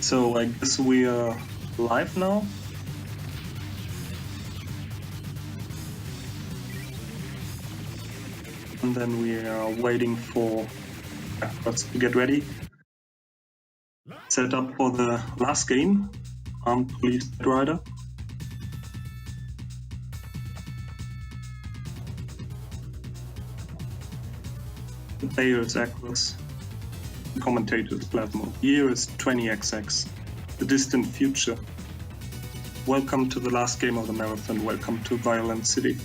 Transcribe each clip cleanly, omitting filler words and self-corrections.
So I guess we are live now. And then we are waiting for Aquas to get ready. Set up for the last game, Armed Police Batrider. The player is Aquas. The commentator is Plasmo. Year is 20XX. The distant future. Welcome to the last game of the marathon. Welcome to Violent City.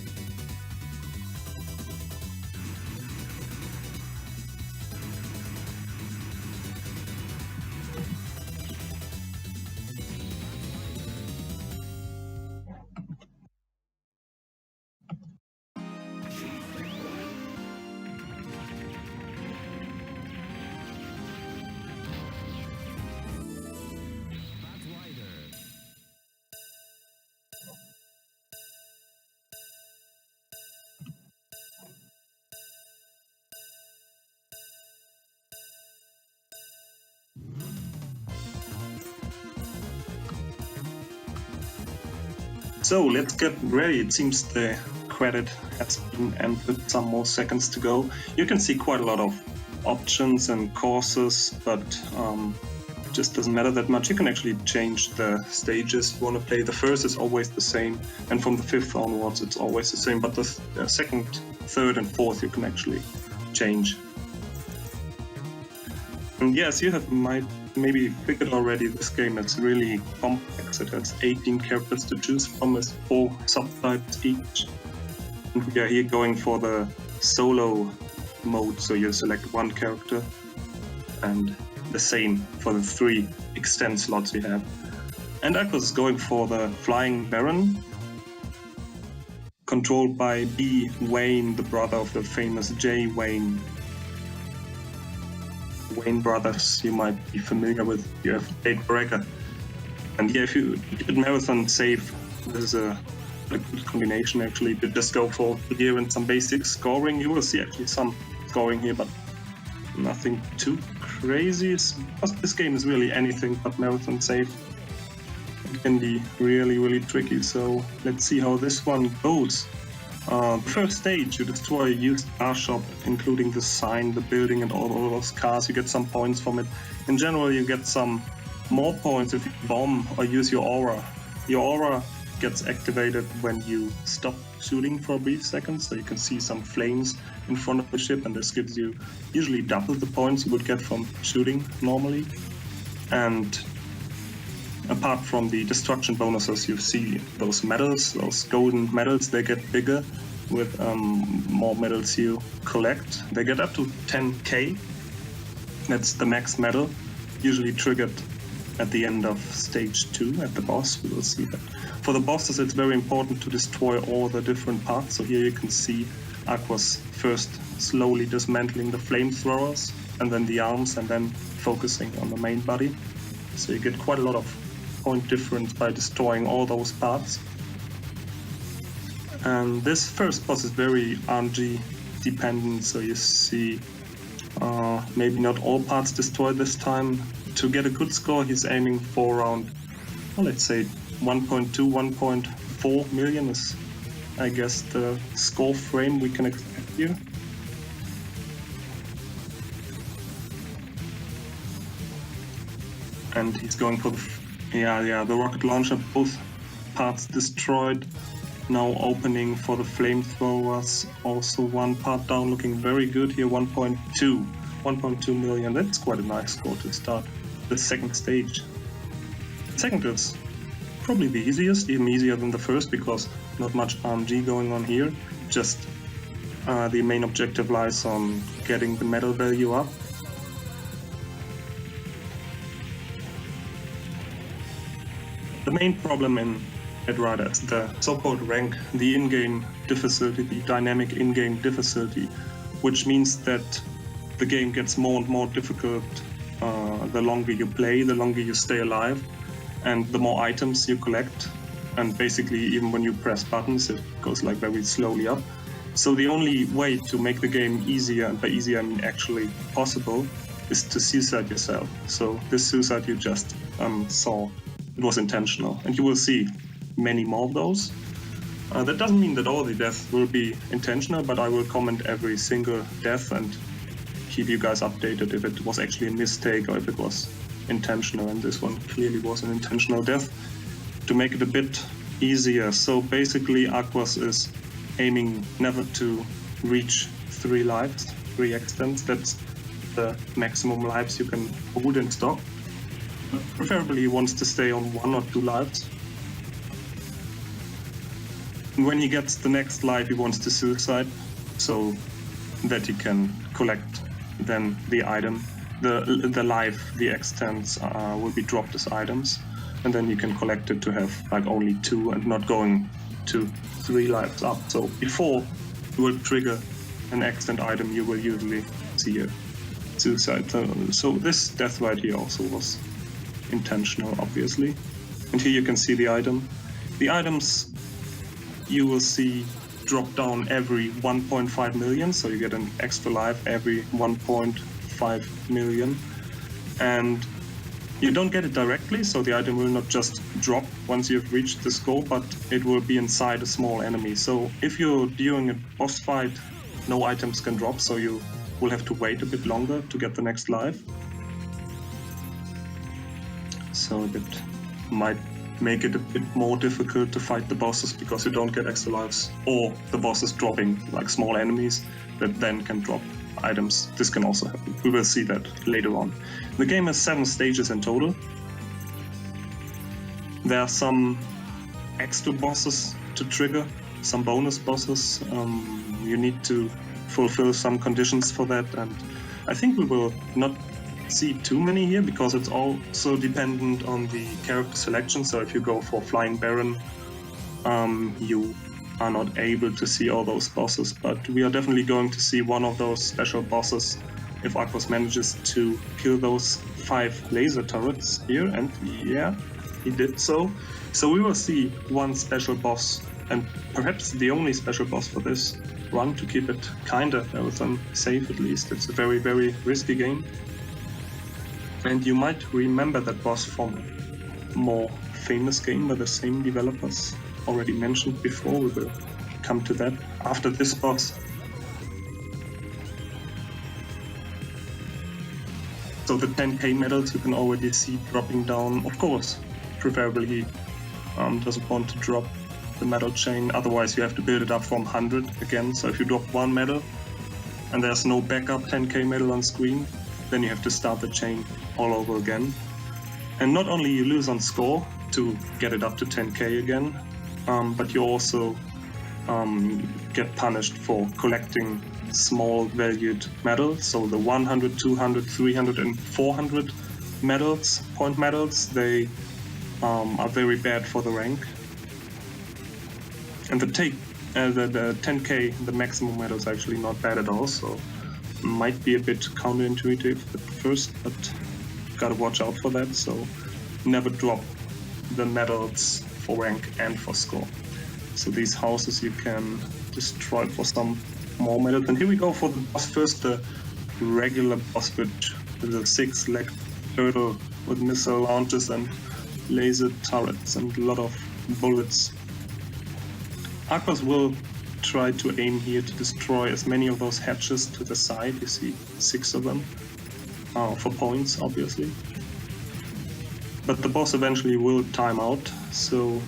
So let's get ready. It seems the credit has been entered, some more seconds to go. You can see quite a lot of options and courses, but just doesn't matter that much. You can actually change the stages you want to play. The first is always the same, and from the fifth onwards it's always the same, but the second, third and fourth you can actually change. And yes, you have maybe figured already, this game is really complex. It has 18 characters to choose from with 4 subtypes each. And we are here going for the solo mode, so you select one character, and the same for the 3 extend slots you have. And Aquas is going for the Flying Baron, controlled by B. Wayne, the brother of the famous J. Wayne. Wayne brothers you might be familiar with. You have Date Breaker. And yeah, if you did marathon save, this is a good combination actually. If you just go for here and some basic scoring, you will see actually some scoring here, but nothing too crazy. This game is really anything but marathon safe. It can be really tricky, so let's see how this one goes. The first stage, you destroy a used car shop, including the sign, the building, and all those cars. You get some points from it. In general, you get some more points if you bomb or use your aura. Your aura gets activated when you stop shooting for a brief second, so you can see some flames in front of the ship, and this gives you usually double the points you would get from shooting normally. And apart from the destruction bonuses, you see those medals, those golden medals, they get bigger with more medals you collect. They get up to 10k. That's the max medal, usually triggered at the end of stage 2 at the boss. We will see that. For the bosses, it's very important to destroy all the different parts. So here you can see Aquas first slowly dismantling the flamethrowers, and then the arms, and then focusing on the main body. So you get quite a lot of point difference by destroying all those parts. And this first boss is very RNG dependent, so you see maybe not all parts destroyed this time. To get a good score, he's aiming for around, well, let's say 1.2, 1.4 million is, I guess, the score frame we can expect here. And he's going for the rocket launcher, both parts destroyed. Now opening for the flamethrowers, also one part down, looking very good here, 1.2 million. That's quite a nice score to start the second stage. The second is probably the easiest, even easier than the first, because not much RNG going on here. Just the main objective lies on getting the medal value up. The main problem in Batrider is the so-called rank, the in-game difficulty, the dynamic in-game difficulty, which means that the game gets more and more difficult the longer you play, the longer you stay alive, and the more items you collect. And basically, even when you press buttons, it goes like very slowly up. So the only way to make the game easier, and by easier I mean actually possible, is to suicide yourself. So this suicide you just saw, it was intentional, and you will see many more of those. That doesn't mean that all the deaths will be intentional, but I will comment every single death and keep you guys updated if it was actually a mistake or if it was intentional, and this one clearly was an intentional death to make it a bit easier. So basically Aquas is aiming never to reach 3 lives, 3 extents. That's the maximum lives you can hold in stock. Preferably he wants to stay on 1 or 2 lives. And when he gets the next life he wants to suicide, so that he can collect then the item. The life, the extents will be dropped as items, and then you can collect it to have like only 2 and not going to 3 lives up. So before you will trigger an extent item, you will usually see a suicide. So this death right here also was intentional, obviously. And here you can see the item. The items you will see drop down every 1.5 million, so you get an extra life every 1.5 million. And you don't get it directly, so the item will not just drop once you've reached the score, but it will be inside a small enemy. So if you're doing a boss fight, no items can drop, so you will have to wait a bit longer to get the next life. So that might make it a bit more difficult to fight the bosses because you don't get extra lives, or the bosses dropping like small enemies that then can drop items. This can also happen. We will see that later on. The game has 7 stages in total. There are some extra bosses to trigger, some bonus bosses. You need to fulfill some conditions for that, and I think we will not see too many here because it's also dependent on the character selection. So if you go for Flying Baron, you are not able to see all those bosses, but we are definitely going to see one of those special bosses if Aquas manages to kill those 5 laser turrets here, and yeah, he did so. So we will see one special boss, and perhaps the only special boss for this run, to keep it kinda safe at least. It's a very, very risky game. And you might remember that boss from a more famous game by the same developers already mentioned before. We will come to that after this boss. So the 10k medals you can already see dropping down. Of course, preferably he doesn't want to drop the medal chain, otherwise you have to build it up from 100 again. So if you drop 1 medal and there's no backup 10k medal on screen, then you have to start the chain all over again. And not only you lose on score to get it up to 10k again, but you also get punished for collecting small valued medals. So the 100, 200, 300 and 400 medals, point medals, they are very bad for the rank. And the 10k, the maximum medal, is actually not bad at all, so might be a bit counterintuitive at first, but gotta watch out for that. So never drop the medals for rank and for score. So these houses you can destroy for some more medals. And here we go for the boss first, the regular boss, which is a 6-legged turtle with missile launchers and laser turrets and a lot of bullets. Aquas will try to aim here to destroy as many of those hatches to the side. You see 6 of them, for points obviously. But the boss eventually will time out, so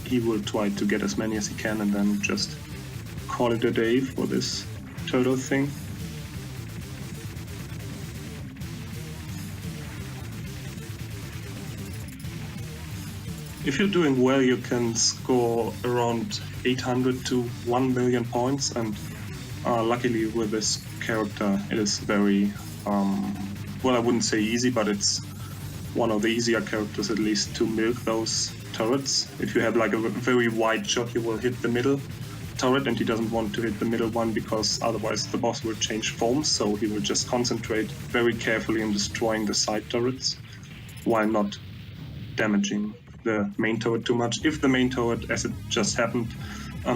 he will try to get as many as he can and then just call it a day for this turtle thing. If you're doing well, you can score around 800 to 1 million points, and luckily with this character it is very, well, I wouldn't say easy, but it's one of the easier characters at least to milk those turrets. If you have like a very wide shot, you will hit the middle turret, and he doesn't want to hit the middle one because otherwise the boss will change forms, so he will just concentrate very carefully on destroying the side turrets while not damaging the main turret too much. If the main turret, as it just happened,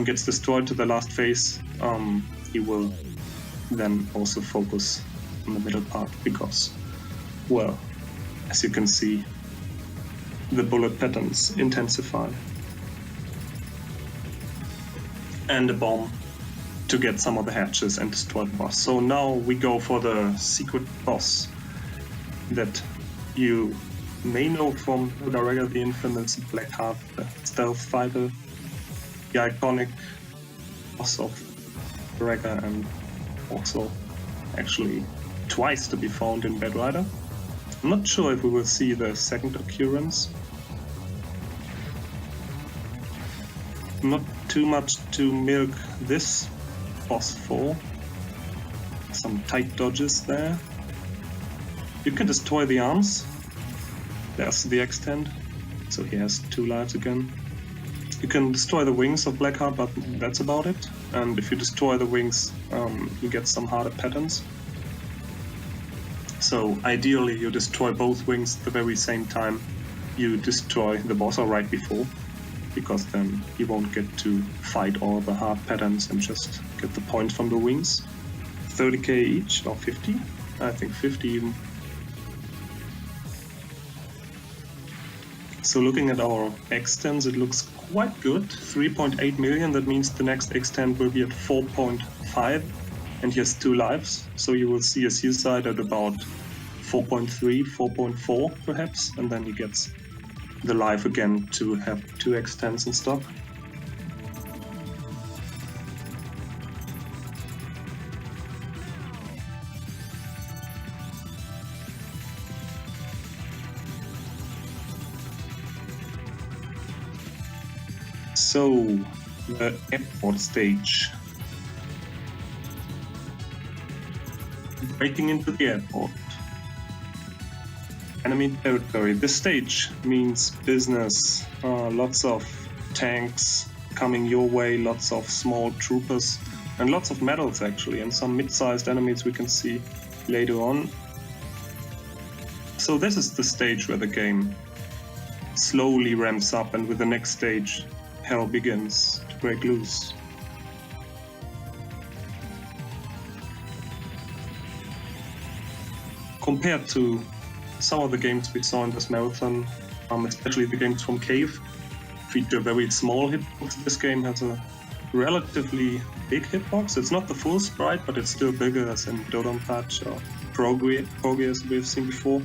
gets destroyed to the last phase, he will then also focus in the middle part because, well, as you can see, the bullet patterns intensify. And a bomb to get some of the hatches and destroy the boss. So now we go for the secret boss that you may know from Batrider, the infamous Black Heart, the stealth fighter, the iconic boss of Batrider, and also actually twice to be found in Batrider. I'm not sure if we will see the second occurrence. Not too much to milk this boss for. Some tight dodges there. You can destroy the arms. There's the extend, so he has 2 lives again. You can destroy the wings of Blackheart, but that's about it. And if you destroy the wings, you get some harder patterns. So ideally you destroy both wings at the very same time you destroy the boss, or right before, because then you won't get to fight all the hard patterns and just get the points from the wings. 30k each, or 50? I think 50 even. So looking at our extends, it looks quite good. 3.8 million, that means the next extend will be at 4.5, and he has 2 lives. So you will see a suicide at about 4.3, 4.4 perhaps, and then he gets the life again to have 2 extends in stock. So, the airport stage. Breaking into the airport. Enemy territory. This stage means business. Lots of tanks coming your way, lots of small troopers, and lots of medals actually, and some mid-sized enemies we can see later on. So this is the stage where the game slowly ramps up, and with the next stage, hell begins to break loose. Compared to some of the games we saw in this marathon, especially the games from Cave, feature very small hitbox. This game has a relatively big hitbox. It's not the full sprite, but it's still bigger as in Dodon Patch or Progi as we've seen before.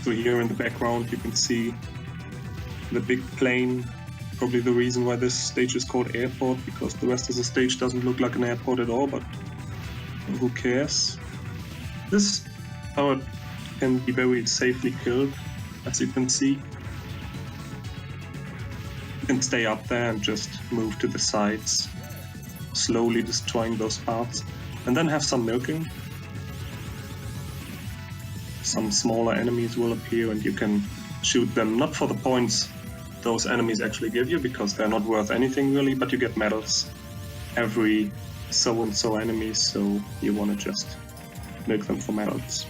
So here in the background you can see the big plane, probably the reason why this stage is called Airport, because the rest of the stage doesn't look like an airport at all, but who cares? This tower can be very safely killed, as you can see. You can stay up there and just move to the sides, slowly destroying those parts, and then have some milking. Some smaller enemies will appear and you can shoot them, not for the points those enemies actually give you, because they're not worth anything really, but you get medals every so and so enemies, so you want to just milk them for medals.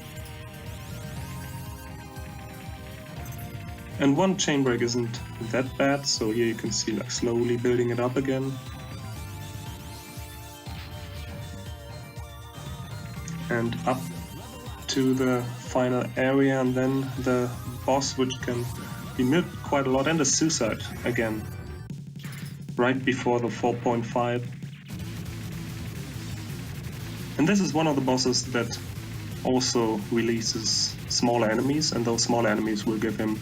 And one chain break isn't that bad, so here you can see like slowly building it up again. And up to the final area, and then the boss, which can be milked quite a lot, and a suicide again, right before the 4.5. And this is one of the bosses that also releases smaller enemies, and those smaller enemies will give him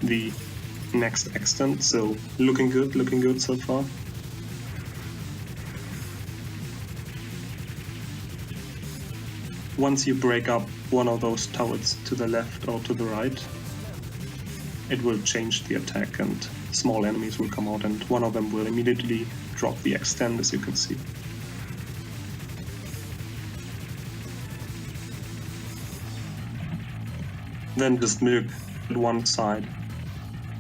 the next extent, so looking good so far. Once you break up one of those turrets to the left or to the right, it will change the attack and small enemies will come out, and one of them will immediately drop the extend, as you can see. Then just milk one side,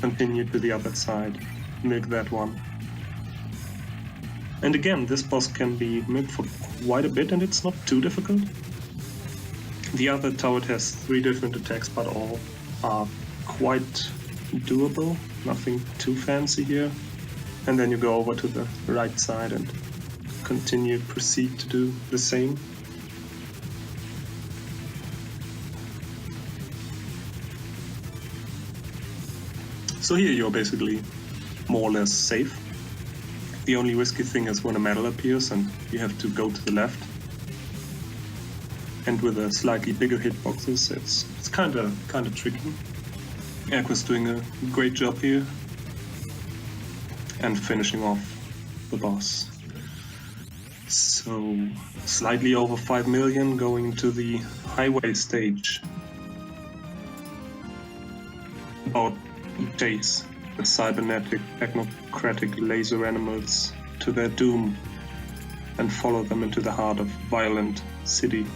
continue to the other side, milk that one. And again, this boss can be milked for quite a bit and it's not too difficult. The other turret has 3 different attacks, but all are quite doable, nothing too fancy here. And then you go over to the right side and proceed to do the same. So here you're basically more or less safe. The only risky thing is when a medal appears and you have to go to the left. And with a slightly bigger hitboxes, it's kind of tricky. Aquas doing a great job here and finishing off the boss. So slightly over 5 million going to the highway stage. About chase the cybernetic technocratic laser animals to their doom and follow them into the heart of violent city.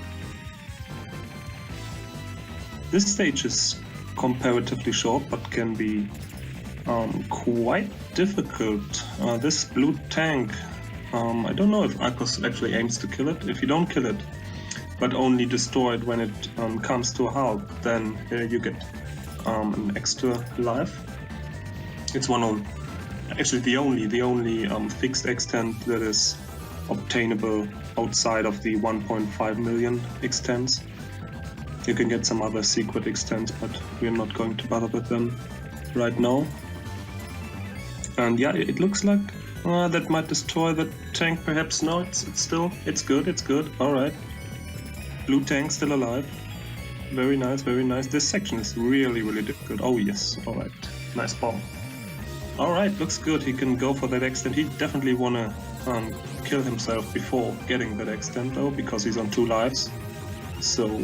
This stage is comparatively short but can be quite difficult. This blue tank, I don't know if Aquas actually aims to kill it. If you don't kill it but only destroy it when it comes to a halt, then you get an extra life. It's one of, actually the only fixed extent that is obtainable outside of the 1.5 million extents. You can get some other secret extents, but we're not going to bother with them right now. And yeah, it looks like that might destroy the tank. Perhaps no, it's good. All right, blue tank still alive. Very nice, very nice. This section is really difficult. Oh yes, all right, nice bomb. All right, looks good. He can go for that extent. He definitely wanna kill himself before getting that extent though, because he's on 2 lives. So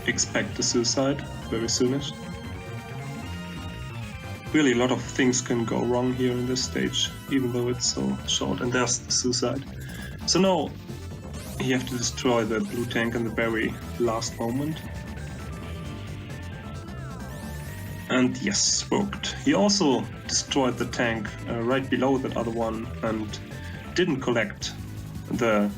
expect a suicide very soonish. Really, a lot of things can go wrong here in this stage, even though it's so short. And there's the suicide. So now you have to destroy the blue tank in the very last moment. And yes, worked. He also destroyed the tank right below that other one and didn't collect the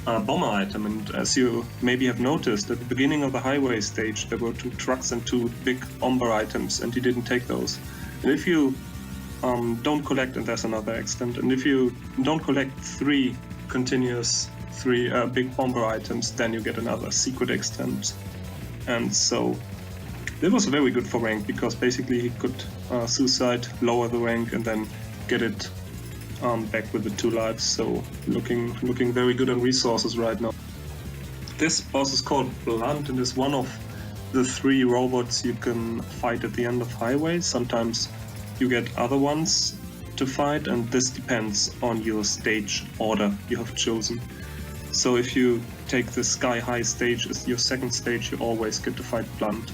bomber item. And as you maybe have noticed, at the beginning of the highway stage there were 2 trucks and 2 big bomber items, and he didn't take those. And if you don't collect, and there's another extent, and if you don't collect 3 big bomber items, then you get another secret extent. And so it was very good for rank, because basically he could suicide, lower the rank, and then get it back with the 2 lives. So looking very good on resources right now. This boss is called Blunt and is one of the 3 robots you can fight at the end of Highway. Sometimes you get other ones to fight, and this depends on your stage order you have chosen. So if you take the Sky High stage as your second stage, you always get to fight Blunt.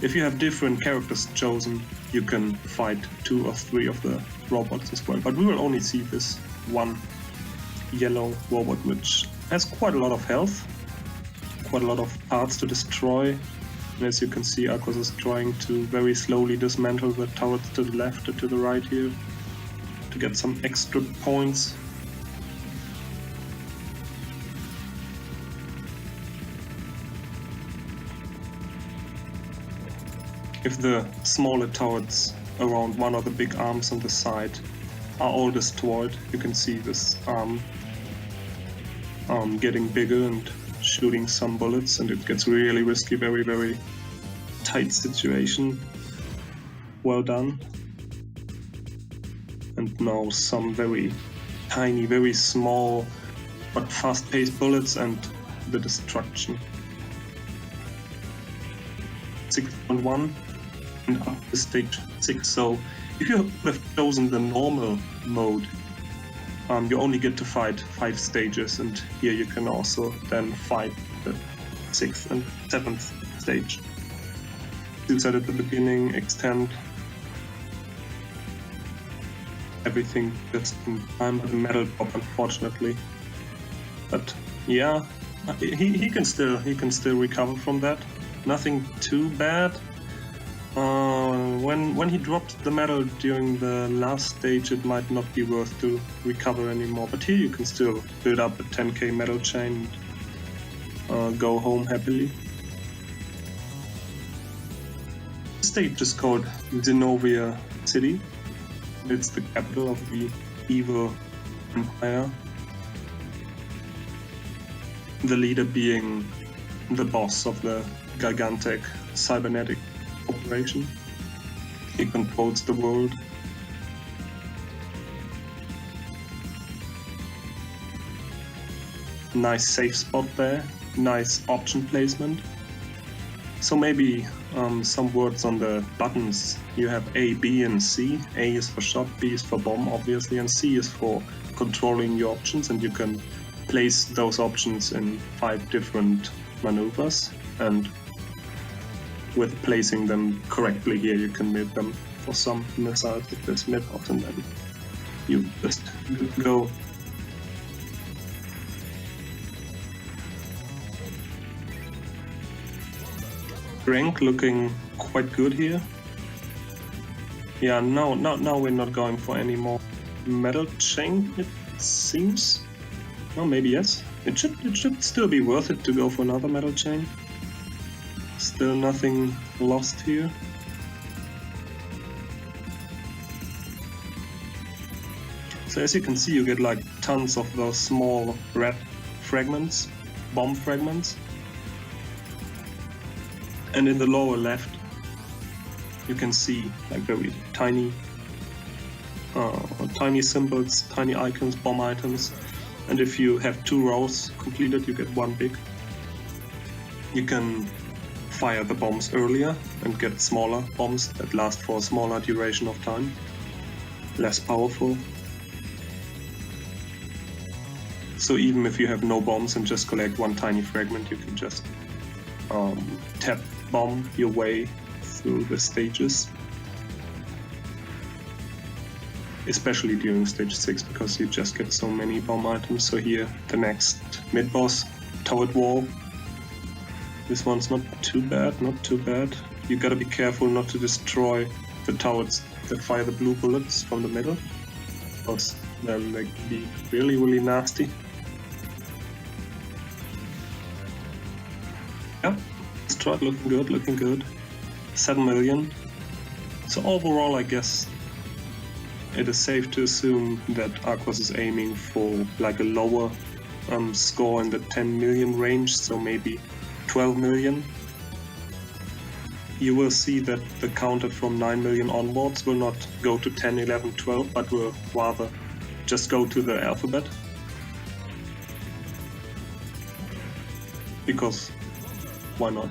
If you have different characters chosen, you can fight 2 or 3 of the robots as well. But we will only see this one yellow robot, which has quite a lot of health, quite a lot of parts to destroy. And as you can see, Aquas is trying to very slowly dismantle the turrets to the left and to the right here to get some extra points. If the smaller turrets around one of the big arms on the side are all destroyed, you can see this arm getting bigger and shooting some bullets, and it gets really risky, very tight situation. Well done. And now some very tiny, very small but fast-paced bullets and the destruction. 6.1 and up to stage 6. So if you would have chosen the normal mode, you only get to fight 5 stages, and here you can also then fight the 6th and 7th stage. Suicide at the beginning, extend everything just in time, but the metal pop, unfortunately. But yeah, he can still recover from that. Nothing too bad. When he dropped the medal during the last stage, it might not be worth to recover anymore. But here you can still build up a 10k medal chain and go home happily. This stage is called Zenovia City. It's the capital of the evil empire. the leader being the boss of the gigantic cybernetic corporation. He controls the world. Nice safe spot there, nice option placement. So maybe some words on the buttons. You have A, B and C. A is for shot, B is for bomb obviously, and C is for controlling your options, and you can place those options in 5 different maneuvers, and with placing them correctly here you can mid them for some missiles with this mid-bot, and then you just go. Rank looking quite good here. Yeah, now we're not going for any more metal chain, it seems. Well, maybe yes. It should still be worth it to go for another metal chain. Still nothing lost here. So as you can see, you get like tons of those small red fragments, bomb fragments. And in the lower left, you can see like very tiny symbols, tiny icons, bomb items. And if you have 2 rows completed, you get 1 big. You can fire the bombs earlier and get smaller bombs that last for a smaller duration of time. Less powerful. So even if you have no bombs and just collect 1 tiny fragment, you can just tap bomb your way through the stages. Especially during stage 6, because you just get so many bomb items. So here, the next mid-boss, turret wall. This one's not too bad, not too bad. You gotta be careful not to destroy the turrets that fire the blue bullets from the middle, because then they can be really, really nasty. Yeah, strat looking good, looking good. 7 million. So overall, I guess it is safe to assume that Aquas is aiming for like a lower score in the 10 million range, so maybe 12 million. You will see that the counter from 9 million onwards will not go to 10, 11, 12, but will rather just go to the alphabet. Because why not?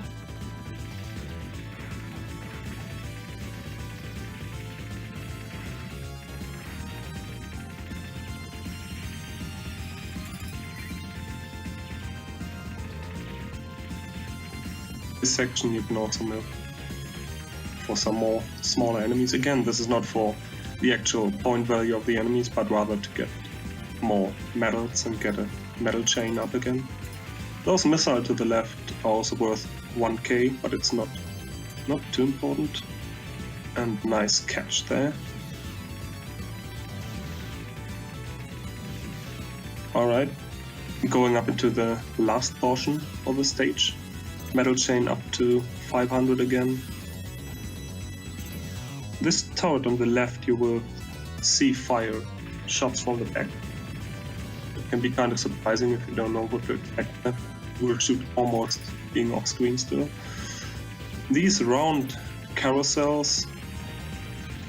This section you can also milk for some more smaller enemies. Again, this is not for the actual point value of the enemies, but rather to get more medals and get a medal chain up again. Those missiles to the left are also worth 1k, but it's not too important. And nice catch there. Alright, going up into the last portion of the stage. Metal chain up to 500 again. This turret on the left you will see fire shots from the back. It can be kind of surprising if you don't know what to expect. It will shoot almost being off screen still. These round carousels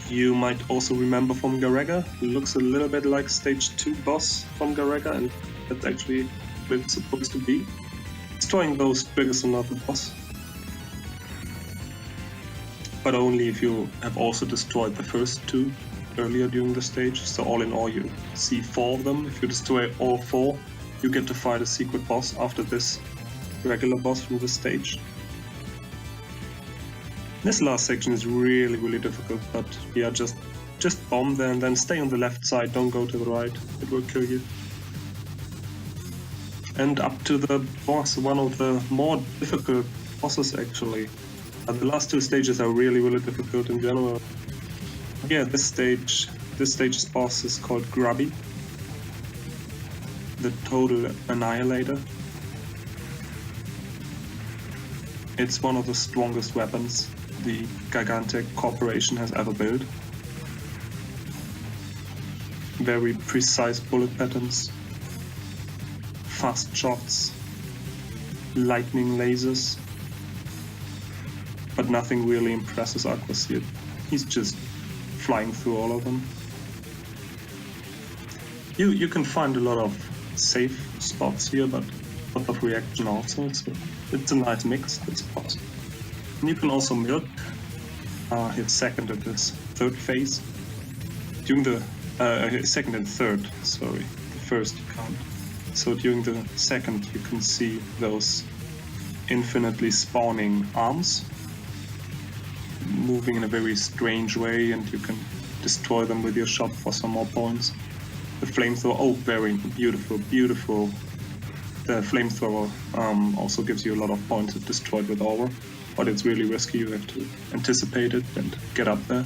you might also remember from Garega. It looks a little bit like stage 2 boss from Garega, and that's actually what it's supposed to be. Destroying those triggers another boss, but only if you have also destroyed the first 2 earlier during the stage. So all in all you see 4 of them. If you destroy all 4, you get to fight a secret boss after this regular boss from the stage. This last section is really, really difficult, but yeah, just bomb there and then stay on the left side, don't go to the right, it will kill you. And up to the boss, one of the more difficult bosses actually. The last 2 stages are really, really difficult in general. Yeah, this stage's boss is called Grubby, the Total Annihilator. It's one of the strongest weapons the gigantic corporation has ever built. Very precise bullet patterns, fast shots, lightning lasers, but nothing really impresses Aquas here. He's just flying through all of them. You can find a lot of safe spots here, but a lot of reaction also, so it's a nice mix, this spot. And you can also milk his second and his third phase. During the second and third, sorry, the first you can't. So during the second you can see those infinitely spawning arms moving in a very strange way, and you can destroy them with your shot for some more points. The flamethrower, oh, very beautiful, beautiful. The flamethrower also gives you a lot of points if destroyed with aura, but it's really risky. You have to anticipate it and get up there.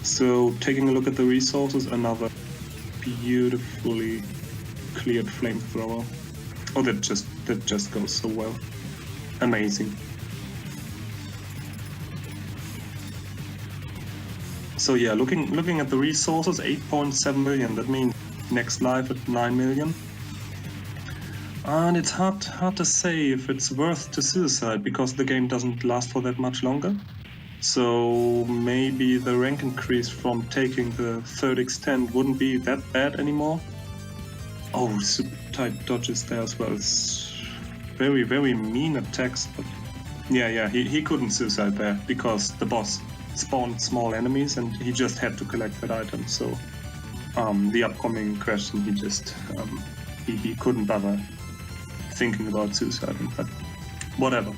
So taking a look at the resources, another beautifully cleared flamethrower. Oh, that just goes so well. Amazing. So yeah, looking at the resources, 8.7 million. That means next life at 9 million. And it's hard to say if it's worth to suicide, because the game doesn't last for that much longer. So maybe the rank increase from taking the third extend wouldn't be that bad anymore. Oh, super tight dodges there as well. It's very, very mean attacks, but yeah, he couldn't suicide there because the boss spawned small enemies and he just had to collect that item. So the upcoming question, he just he couldn't bother thinking about suiciding, but whatever.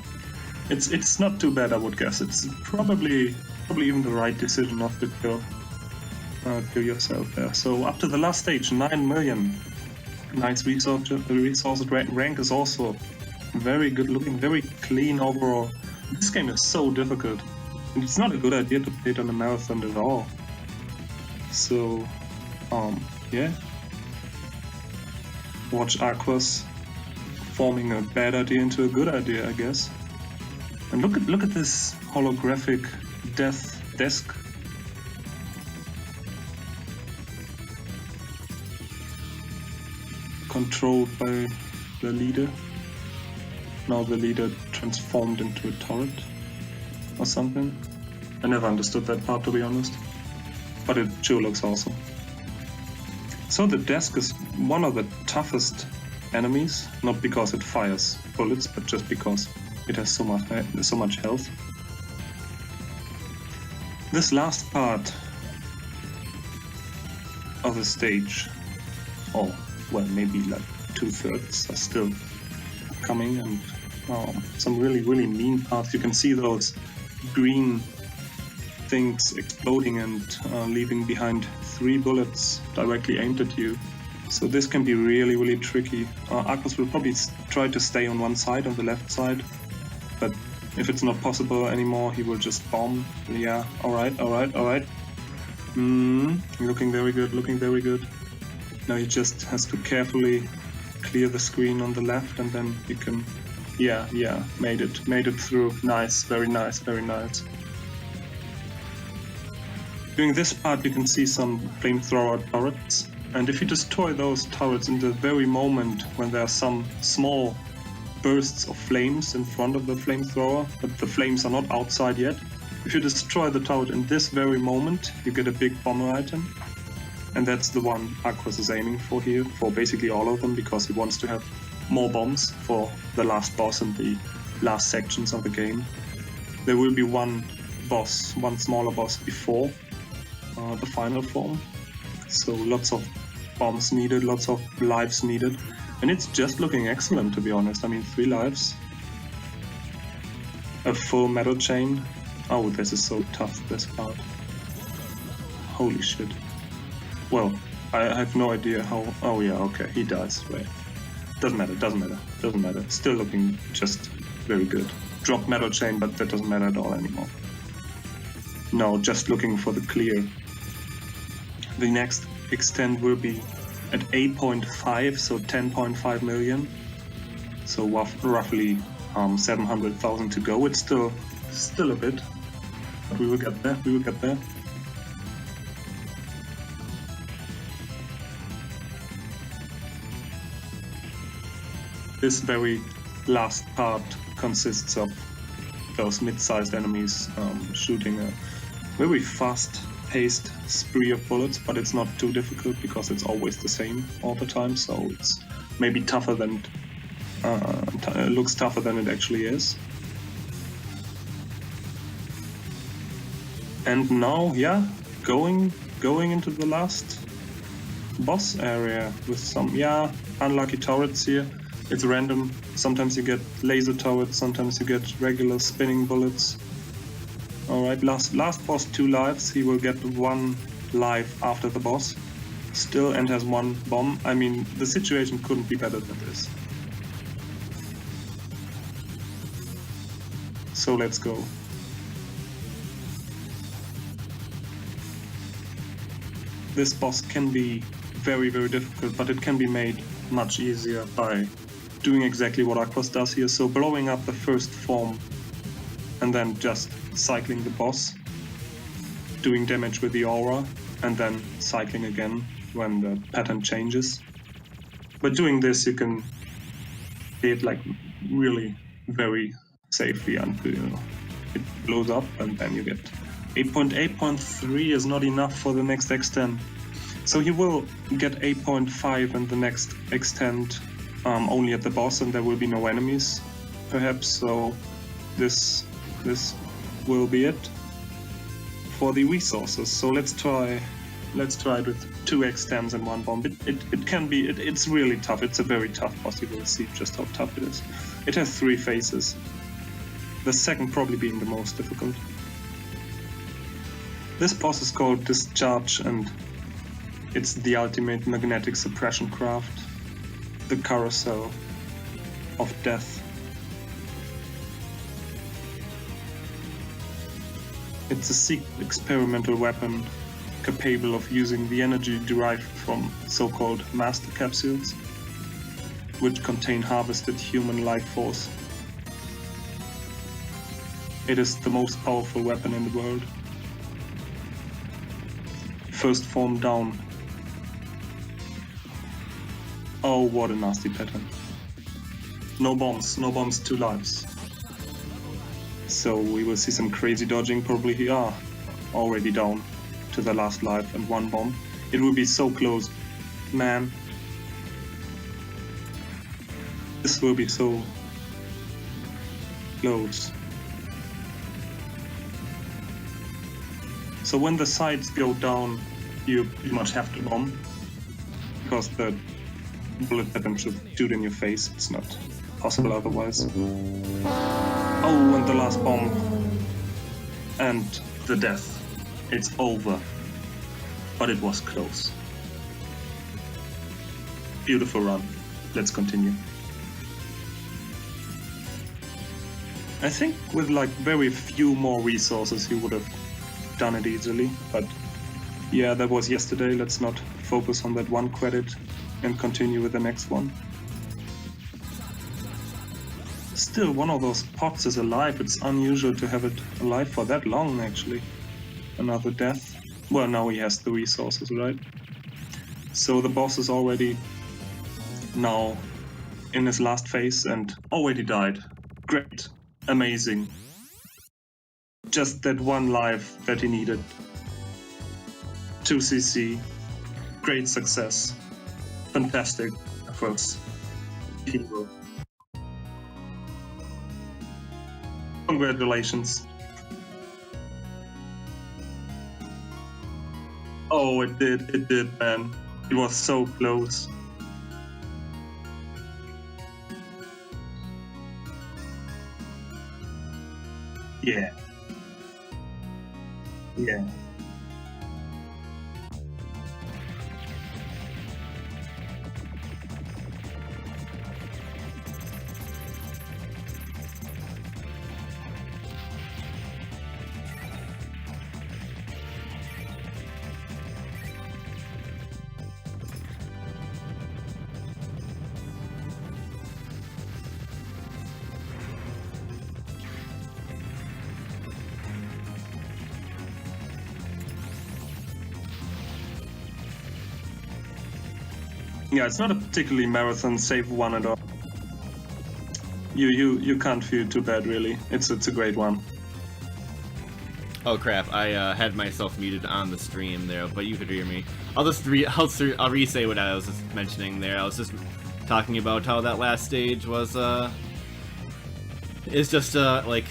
It's not too bad, I would guess. It's probably even the right decision not to kill yourself there. So up to the last stage, 9 million. Nice resources. Rank is also very good looking, very clean overall. This game is so difficult. And it's not a good idea to play it on a marathon at all. So, yeah. Watch Aquas forming a bad idea into a good idea, I guess. And look at this holographic death desk. Controlled by the leader. Now the leader transformed into a turret or something. I never understood that part, to be honest, but it sure looks awesome. So the desk is one of the toughest enemies, not because it fires bullets, but just because it has so much health. This last part of the stage, or well, maybe like 2/3 are still coming, and some really mean parts. You can see those green things exploding and leaving behind 3 bullets directly aimed at you. So this can be really tricky. Aquas will probably try to stay on one side, on the left side, but if it's not possible anymore, he will just bomb. Yeah, alright. Looking very good. Now he just has to carefully clear the screen on the left, and then you can... Yeah, made it through. Nice, very nice. During this part you can see some flamethrower turrets, and if you destroy those turrets in the very moment when there are some small bursts of flames in front of the flamethrower, but the flames are not outside yet, if you destroy the turret in this very moment, you get a big bomber item. And that's the one Aquas is aiming for here, for basically all of them, because he wants to have more bombs for the last boss and the last sections of the game. There will be one smaller boss before the final form. So lots of bombs needed, lots of lives needed. And it's just looking excellent, to be honest. I mean, 3 lives. A full metal chain. Oh, this is so tough, this part. Holy shit. Well, I have no idea how... Oh yeah, okay, he dies, right. Doesn't matter. Still looking just very good. Drop metal chain, but that doesn't matter at all anymore. No, just looking for the clear. The next extend will be at 8.5, so 10.5 million. So roughly 700,000 to go. It's still a bit, but we will get there. this very last part consists of those mid-sized enemies shooting a very fast-paced spree of bullets, but it's not too difficult because it's always the same all the time, so it's maybe tougher than it looks tougher than it actually is. And now, yeah, going into the last boss area with some, yeah, unlucky turrets here. It's random. Sometimes you get laser turrets, sometimes you get regular spinning bullets. Alright, last boss 2 lives. He will get 1 life after the boss. Still, and has 1 bomb. I mean, the situation couldn't be better than this. So let's go. This boss can be very, very difficult, but it can be made much easier by doing exactly what Aquas does here. So blowing up the first form and then just cycling the boss, doing damage with the aura, and then cycling again when the pattern changes. But doing this, you can play it like really very safely until it blows up, and then you get 8.8.3 is not enough for the next extend. So he will get 8.5 in the next extend only at the boss, and there will be no enemies, perhaps. So this will be it for the resources. So let's try it with 2 extends and 1 bomb. It can be, it's really tough. It's a very tough boss. You will see just how tough it is. It has 3 phases. The second probably being the most difficult. This boss is called Discharge, and it's the ultimate magnetic suppression craft. The carousel of death. It's a secret experimental weapon capable of using the energy derived from so-called master capsules, which contain harvested human life force. It is the most powerful weapon in the world. First form down. Oh, what a nasty pattern. No bombs, 2 lives. So we will see some crazy dodging probably here. Already down to the last life and 1 bomb. It will be so close. Man. This will be so close. So when the sides go down, you pretty much have to bomb, because the bullet pattern should shoot in your face. It's not possible otherwise. Oh, and the last bomb. And the death. It's over. But it was close. Beautiful run. Let's continue. I think with like very few more resources he would have done it easily, but yeah, that was yesterday. Let's not focus on that 1 credit and continue with the next one. Still, one of those pots is alive. It's unusual to have it alive for that long, actually. Another death. Well, now he has the resources, right? So the boss is already now in his last phase and already died. Great. Amazing. Just that 1 life that he needed. 2 CC. Great success. Fantastic efforts. Hero. Congratulations. Oh, it did, man. It was so close. Yeah. Yeah. Yeah, it's not a particularly marathon safe one at all. you can't feel too bad really. It's a great one. Oh crap! I had myself muted on the stream there, but you could hear me. I'll re-say what I was just mentioning there. I was just talking about how that last stage was is just like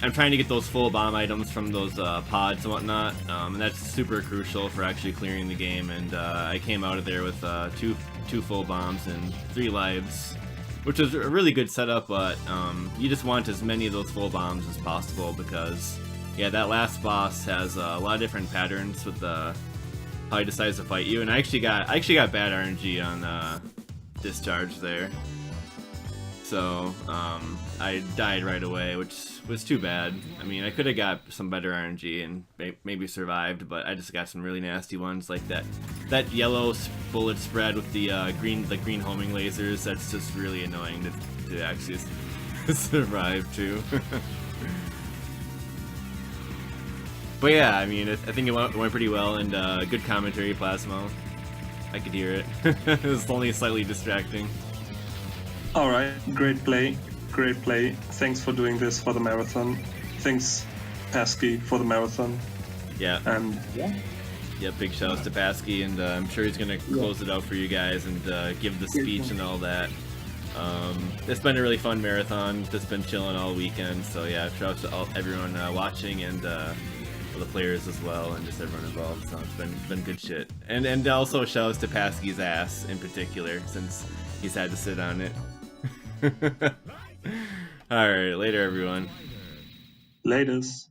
I'm trying to get those full bomb items from those pods and whatnot, and that's super crucial for actually clearing the game. And I came out of there with two full bombs and 3 lives, which is a really good setup. But you just want as many of those full bombs as possible because, yeah, that last boss has a lot of different patterns with how he decides to fight you. And I actually got bad RNG on discharge there. So, I died right away, which was too bad. I mean, I could have got some better RNG and maybe survived, but I just got some really nasty ones, like that yellow bullet spread with the green homing lasers. That's just really annoying to actually survive too. But yeah, I mean, I think it went pretty well, and good commentary, Plasmo. I could hear it. It was only slightly distracting. All right, great play. Thanks for doing this for the marathon. Thanks, Pasky, for the marathon. Yeah. Yeah, big shouts to Pasky, and I'm sure he's gonna close it out for you guys and give the speech and all that. It's been a really fun marathon. Just been chilling all weekend, so yeah, shouts to everyone watching and the players as well, and just everyone involved. So it's been good shit. And also shouts to Pasky's ass in particular, since he's had to sit on it. Alright, later everyone. Latest.